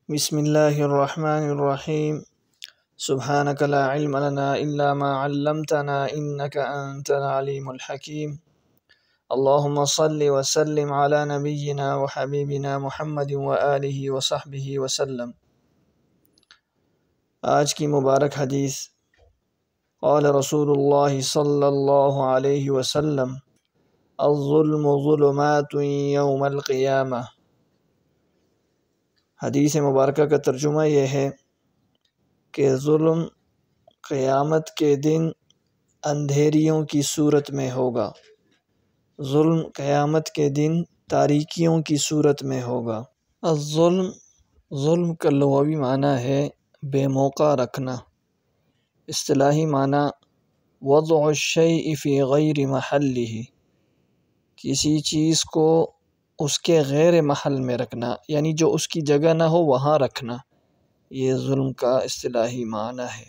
بسم اللہ الرحمن الرحیم سبحانک لا علم لنا الا ما علمتنا انک انت العلیم الحکیم اللہم صل وسلم علی نبینا وحبیبنا محمد وآلہ وصحبہ وسلم۔ آج کی مبارک حدیث، قال رسول اللہ صلی اللہ علیہ وسلم الظلم ظلمات یوم القیامہ۔ حدیث مبارکہ کا ترجمہ یہ ہے کہ ظلم قیامت کے دن اندھیریوں کی صورت میں ہوگا، ظلم قیامت کے دن تاریکیوں کی صورت میں ہوگا۔ ظلم کا لغوی معنی ہے بے موقع رکھنا، اصطلاحی معنی وضع الشیء فی غیر محلہ، کسی چیز کو اس کے غیر محل میں رکھنا، یعنی جو اس کی جگہ نہ ہو وہاں رکھنا، یہ ظلم کا اصطلاحی معنی ہے۔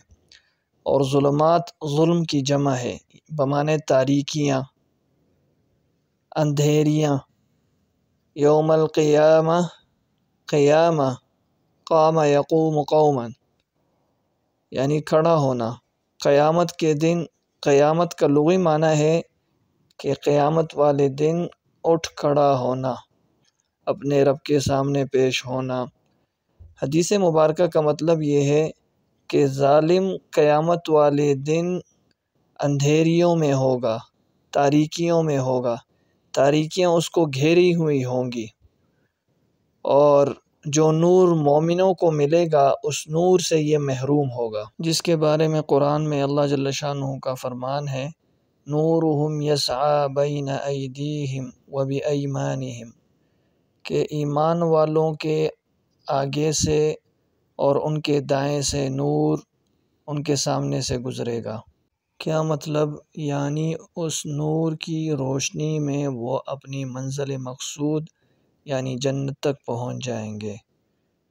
اور ظلمات ظلم کی جمع ہے بمعنی تاریکیاں، اندھیریاں۔ یوم القیامہ، قیامہ قام یقوم قوما، یعنی کھڑا ہونا۔ قیامت کے دن، قیامت کا لغوی معنی ہے کہ قیامت والے دن اٹھ کھڑا ہونا، اپنے رب کے سامنے پیش ہونا۔ حدیث مبارکہ کا مطلب یہ ہے کہ ظالم قیامت والے دن اندھیریوں میں ہوگا، تاریکیوں میں ہوگا، تاریکیاں اس کو گھیری ہوئی ہوں گی، اور جو نور مومنوں کو ملے گا اس نور سے یہ محروم ہوگا، جس کے بارے میں قرآن میں اللہ جل شانہ کا فرمان ہے نورہم یسعی بین ایدیہم وبایمانہم، کہ ایمان والوں کے آگے سے اور ان کے دائیں سے نور ان کے سامنے سے گزرے گا۔ کیا مطلب؟ یعنی اس نور کی روشنی میں وہ اپنی منزل مقصود یعنی جنت تک پہنچ جائیں گے،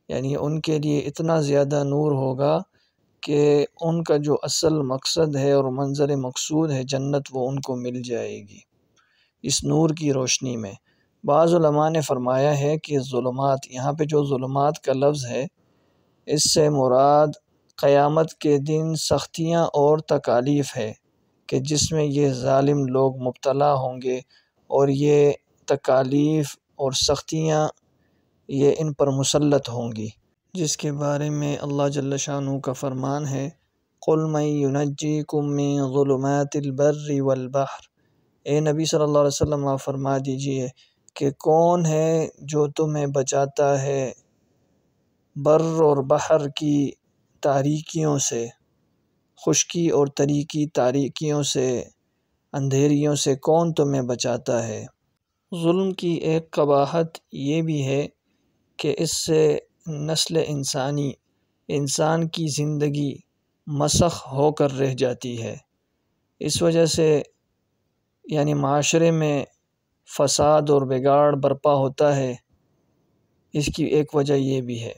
یعنی ان کے لیے اتنا زیادہ نور ہوگا کہ ان کا جو اصل مقصد ہے اور منزل مقصود ہے جنت، وہ ان کو مل جائے گی اس نور کی روشنی میں۔ بعض علماء نے فرمایا ہے کہ ظلمات، یہاں پہ جو ظلمات کا لفظ ہے اس سے مراد قیامت کے دن سختیاں اور تکالیف ہے کہ جس میں یہ ظالم لوگ مبتلا ہوں گے، اور یہ تکالیف اور سختیاں یہ ان پر مسلط ہوں گی، جس کے بارے میں اللہ جل شانہ کا فرمان ہے قُلْ مَن يُنَجِّيكُم مِّن ظُلُمَاتِ الْبَرِّ وَالْبَحْرِ، اے نبی صلی اللہ علیہ وسلم آپ فرما دیجئے کہ کون ہے جو تمہیں بچاتا ہے بر اور بحر کی تاریکیوں سے، خشکی اور تریکی تاریکیوں سے، اندھیریوں سے کون تمہیں بچاتا ہے۔ ظلم کی ایک قباحت یہ بھی ہے کہ اس سے نسل انسانی، انسان کی زندگی مسخ ہو کر رہ جاتی ہے، اس وجہ سے یعنی معاشرے میں فساد اور بگاڑ برپا ہوتا ہے، اس کی ایک وجہ یہ بھی ہے۔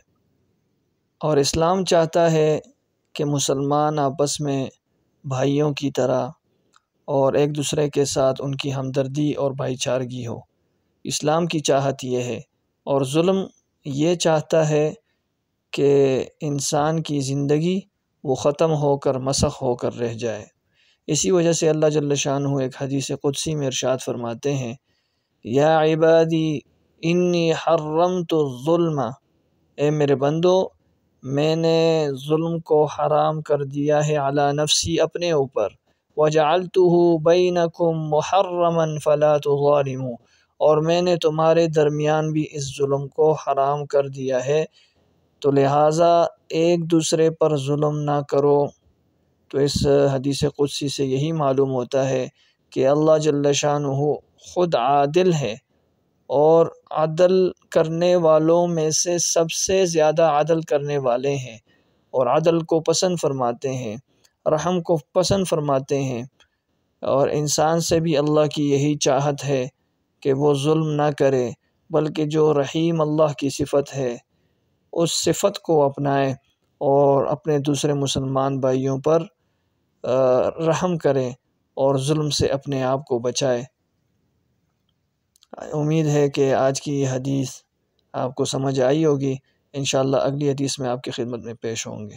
اور اسلام چاہتا ہے کہ مسلمان آپس میں بھائیوں کی طرح اور ایک دوسرے کے ساتھ ان کی ہمدردی اور بھائی چارگی ہو، اسلام کی چاہت یہ ہے۔ اور ظلم یہ چاہتا ہے کہ انسان کی زندگی وہ ختم ہو کر مسخ ہو کر رہ جائے۔ اسی وجہ سے اللہ جل شانہ ایک حدیث قدسی میں ارشاد فرماتے ہیں یا عبادی انی حرمت الظلم، اے میرے بندو میں نے ظلم کو حرام کر دیا ہے علی نفسی، اپنے اوپر، وجعلتہ بینکم محرما فلا تظالموا، اور میں نے تمہارے درمیان بھی اس ظلم کو حرام کر دیا ہے، تو لہٰذا ایک دوسرے پر ظلم نہ کرو۔ تو اس حدیث قدسی سے یہی معلوم ہوتا ہے کہ اللہ جل شانہ خود عادل ہے، اور عدل کرنے والوں میں سے سب سے زیادہ عدل کرنے والے ہیں، اور عدل کو پسند فرماتے ہیں، رحم کو پسند فرماتے ہیں، اور انسان سے بھی اللہ کی یہی چاہت ہے کہ وہ ظلم نہ کرے، بلکہ جو رحیم اللہ کی صفت ہے اس صفت کو اپنائے اور اپنے دوسرے مسلمان بھائیوں پر رحم کرے اور ظلم سے اپنے آپ کو بچائے۔ امید ہے کہ آج کی یہ حدیث آپ کو سمجھ آئی ہوگی۔ انشاءاللہ اگلی حدیث میں آپ کی خدمت میں پیش ہوں گے۔